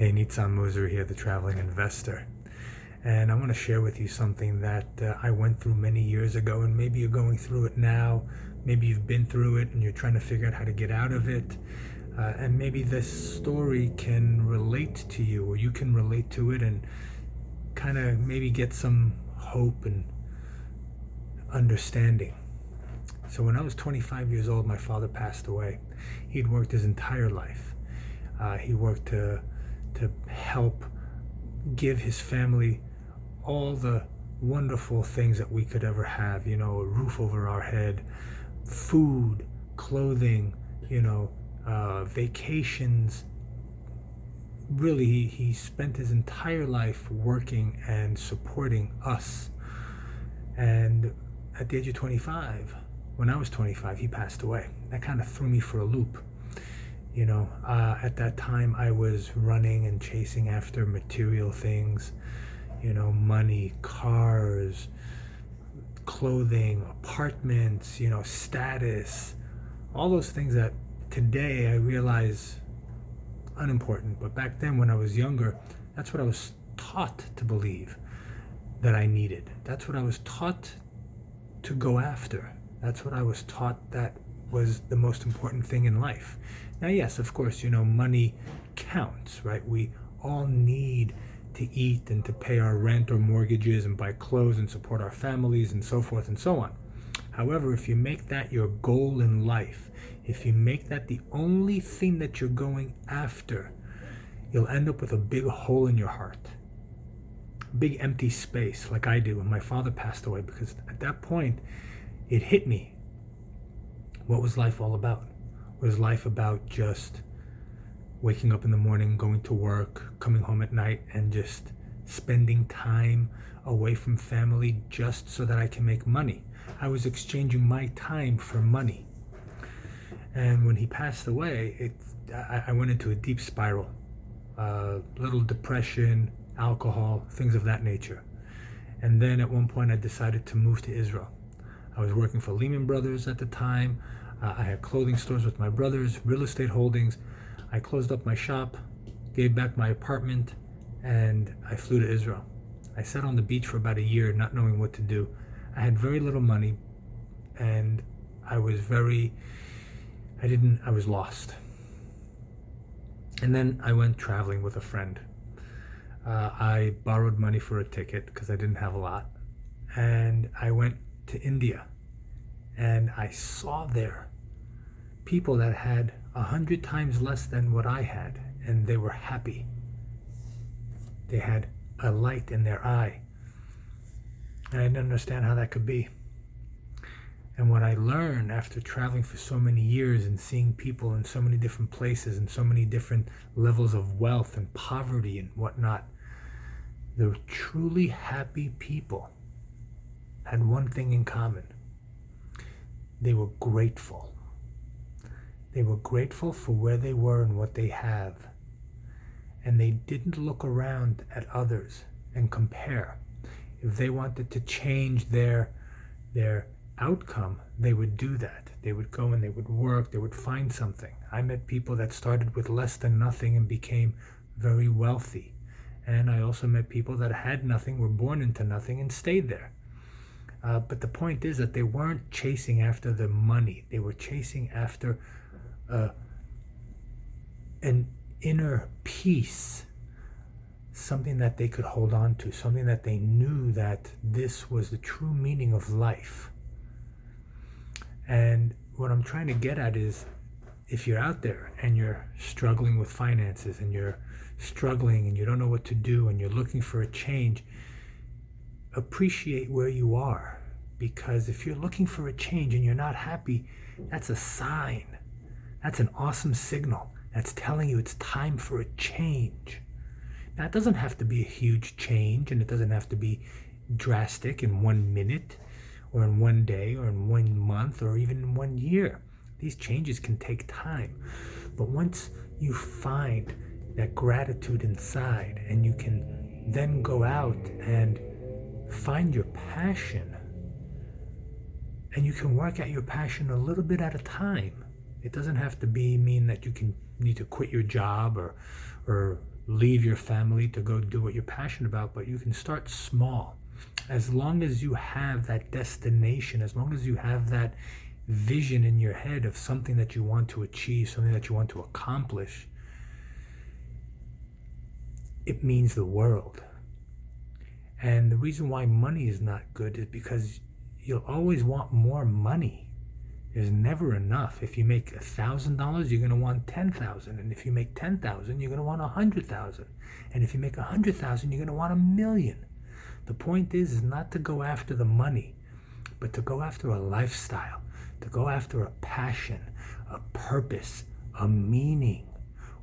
Hey, Nitzan Moser here, the Traveling Investor. And I want to share with you something that I went through many years ago, and maybe you're going through it now. Maybe you've been through it and you're trying to figure out how to get out of it. And maybe this story can relate to you, or you can relate to it and kind of maybe get some hope and understanding. So when I was 25 years old, my father passed away. He'd worked his entire life. He worked to help give his family all the wonderful things that we could ever have, a roof over our head, food, clothing, vacations. Really, he spent his entire life working and supporting us. And at the age of 25, when I was 25, he passed away. That kind of threw me for a loop. At that time I was running and chasing after material things, money, cars, clothing, apartments, status, all those things that today I realize unimportant. But back then when I was younger, that's what I was taught to believe that I needed. That's what I was taught to go after. That's what I was taught that was the most important thing in life. Now, yes, of course, money counts, right? We all need to eat and to pay our rent or mortgages and buy clothes and support our families and so forth and so on. However, if you make that your goal in life, if you make that the only thing that you're going after, you'll end up with a big hole in your heart, a big empty space like I did when my father passed away, because at that point, it hit me. What was life all about? Was life about just waking up in the morning, going to work, coming home at night, and just spending time away from family just so that I can make money? I was exchanging my time for money. And when he passed away, I went into a deep spiral, little depression, alcohol, things of that nature. And then at one point I decided to move to Israel. I was working for Lehman Brothers at the time. I had clothing stores with my brothers, real estate holdings. I closed up my shop, gave back my apartment, and I flew to Israel. I sat on the beach for about a year not knowing what to do. I had very little money, and I was lost. And then I went traveling with a friend. I borrowed money for a ticket because I didn't have a lot. And I went to India, and I saw there people that had 100 times less than what I had, and they were happy. They had a light in their eye, and I didn't understand how that could be. And what I learned after traveling for so many years and seeing people in so many different places and so many different levels of wealth and poverty and whatnot, the truly happy people had one thing in common. They were grateful. They were grateful for where they were and what they have. And they didn't look around at others and compare. If they wanted to change their outcome, they would do that. They would go and they would work, they would find something. I met people that started with less than nothing and became very wealthy. And I also met people that had nothing, were born into nothing, and stayed there. But the point is that they weren't chasing after the money. They were chasing after an inner peace, something that they could hold on to, something that they knew that this was the true meaning of life. And what I'm trying to get at is, if you're out there and you're struggling with finances and you're struggling and you don't know what to do and you're looking for a change, appreciate where you are. Because if you're looking for a change and you're not happy, that's a sign. That's an awesome signal. That's telling you it's time for a change. Now, it doesn't have to be a huge change, and it doesn't have to be drastic in 1 minute or in 1 day or in 1 month or even in 1 year. These changes can take time. But once you find that gratitude inside, and you can then go out and find your passion, and you can work at your passion a little bit at a time. It doesn't have to mean that you need to quit your job or leave your family to go do what you're passionate about, but you can start small. As long as you have that destination, as long as you have that vision in your head of something that you want to achieve, something that you want to accomplish, it means the world. And the reason why money is not good is because you'll always want more money. There's never enough. If you make $1,000, you're going to want 10,000. And if you make 10,000, you're going to want 100,000. And if you make 100,000, you're going to want 1,000,000. The point is not to go after the money, but to go after a lifestyle, to go after a passion, a purpose, a meaning.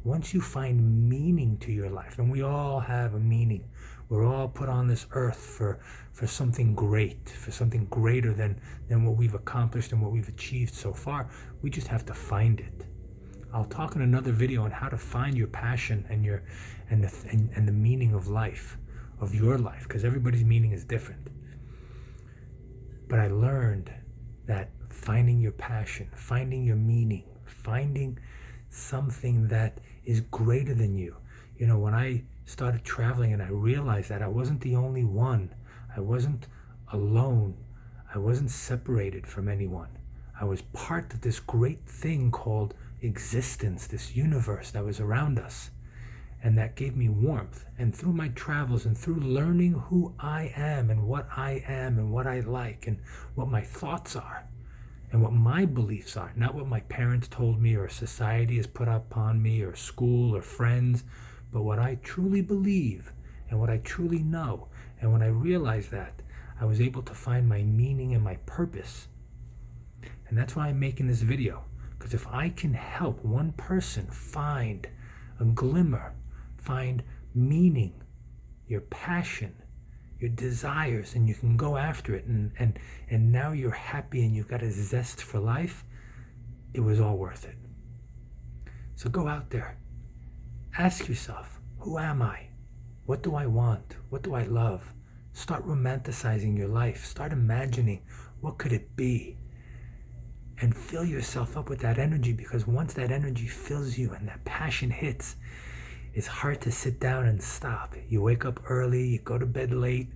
Once you find meaning to your life, and we all have a meaning, we're all put on this earth for something great, for something greater than what we've accomplished and what we've achieved so far. We just have to find it. I'll talk in another video on how to find your passion and the meaning of life, of your life, because everybody's meaning is different. But I learned that finding your passion, finding your meaning, finding something that is greater than you. You know, when I started traveling and I realized that I wasn't the only one, I wasn't alone, I wasn't separated from anyone. I was part of this great thing called existence, this universe that was around us. And that gave me warmth. And through my travels and through learning who I am and what I like and what my thoughts are and what my beliefs are, not what my parents told me or society has put upon me or school or friends, but what I truly believe and what I truly know. And when I realized that, I was able to find my meaning and my purpose. And that's why I'm making this video. Because if I can help one person find a glimmer, find meaning, your passion, your desires, and you can go after it, and now you're happy and you've got a zest for life, it was all worth it. So go out there. Ask yourself, who am I? What do I want? What do I love? Start romanticizing your life. Start imagining, what could it be? And fill yourself up with that energy, because once that energy fills you and that passion hits, it's hard to sit down and stop. You wake up early, you go to bed late,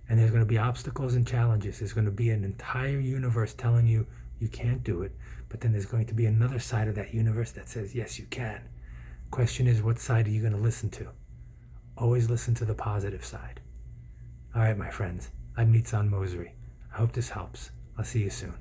and there's going to be obstacles and challenges. There's going to be an entire universe telling you you can't do it, but then there's going to be another side of that universe that says, yes, you can. Question is, what side are you going to listen to? Always listen to the positive side. All right, my friends, I'm Nitzan Mosery. I hope this helps. I'll see you soon.